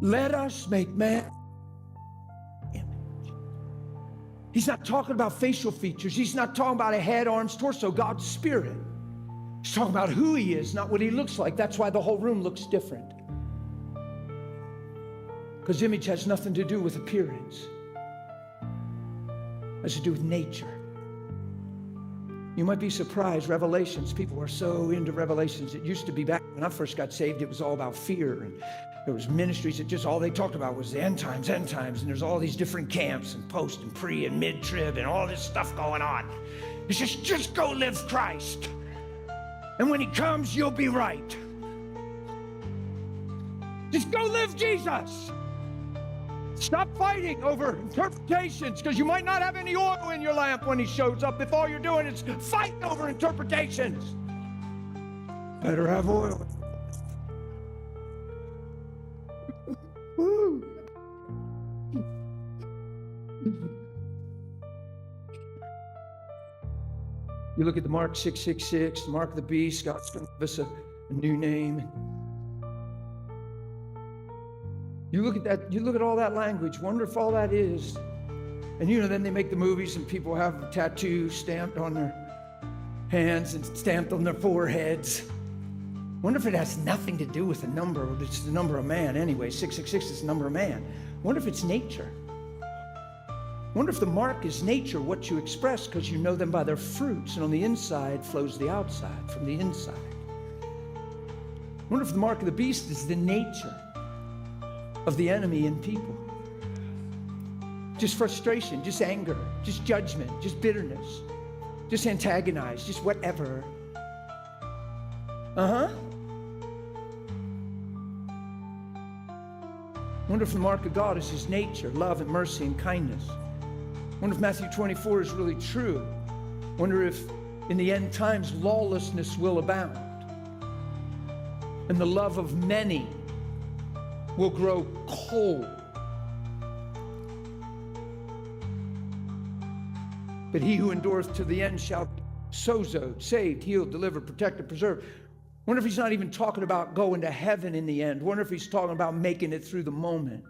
Let us make man image. He's not talking about facial features. He's not talking about a head, arms, torso. God's spirit. He's talking about who he is, not what he looks like. That's why the whole room looks different. Because image has nothing to do with appearance. It has to do with nature. You might be surprised, Revelations, people are so into Revelations. It used to be back when I first got saved, it was all about fear. And there was ministries that just all they talked about was the end times. And there's all these different camps and post and pre and mid-trib and all this stuff going on. It's just go live Christ. And when he comes, you'll be right. Just go live Jesus. Stop fighting over interpretations, because you might not have any oil in your lamp when he shows up if all you're doing is fighting over interpretations. Better have oil. Woo. You look at the Mark 666, the mark of the beast. God's going to give us a new name. You look at that, you look at all that language, wonder if all that is. And then they make the movies and people have tattoos stamped on their hands and stamped on their foreheads. Wonder if it has nothing to do with the number. It's the number of man anyway. 666 is the number of man. Wonder if it's nature. Wonder if the mark is nature, what you express, because you know them by their fruits, and on the inside flows the outside from the inside. Wonder if the mark of the beast is the nature of the enemy in people. Just frustration, just anger, just judgment, just bitterness, just antagonize, just whatever. Wonder if the mark of God is his nature, love and mercy and kindness. Wonder if Matthew 24 is really true. Wonder if in the end times lawlessness will abound and the love of many will grow cold. But he who endureth to the end shall be sozoed, saved, healed, delivered, protected, preserved. Wonder if he's not even talking about going to heaven in the end. Wonder if he's talking about making it through the moment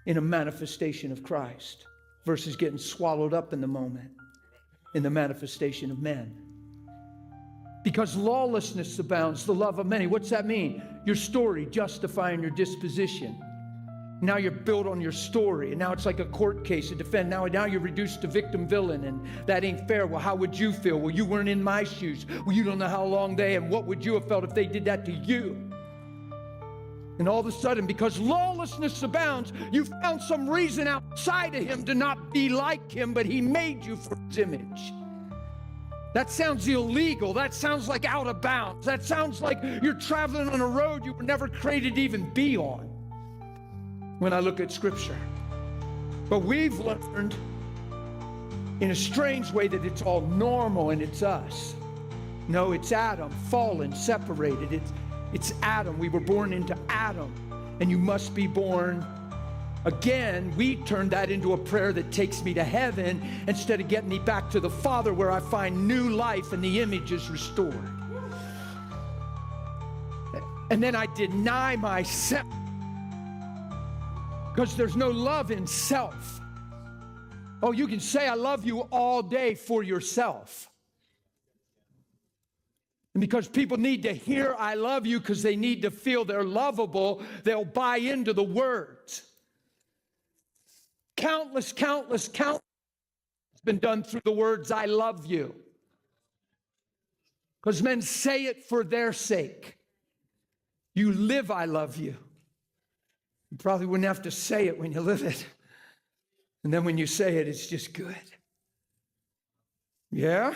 in a manifestation of Christ versus getting swallowed up in the moment in the manifestation of men. Because lawlessness abounds, the love of many. What's that mean? Your story justifying your disposition. Now you're built on your story, and now it's like a court case to defend. Now you're reduced to victim villain, and that ain't fair. Well, how would you feel? Well, you weren't in my shoes. Well, you don't know how long and what would you have felt if they did that to you? And all of a sudden, because lawlessness abounds, you found some reason outside of him to not be like him, but he made you for his image. That sounds illegal. That sounds like out of bounds. That sounds like you're traveling on a road you were never created to even be on when I look at Scripture. But we've learned in a strange way that it's all normal and it's us. No, it's Adam, fallen, separated. It's Adam. We were born into Adam, and you must be born again. We turned that into a prayer that takes me to heaven instead of getting me back to the Father, where I find new life and the image is restored. And then I deny myself because there's no love in self. Oh, you can say I love you all day for yourself. And because people need to hear I love you because they need to feel they're lovable, they'll buy into the words. Countless has been done through the words I love you. Because men say it for their sake. You live I love you. You probably wouldn't have to say it when you live it. And then when you say it, it's just good. Yeah?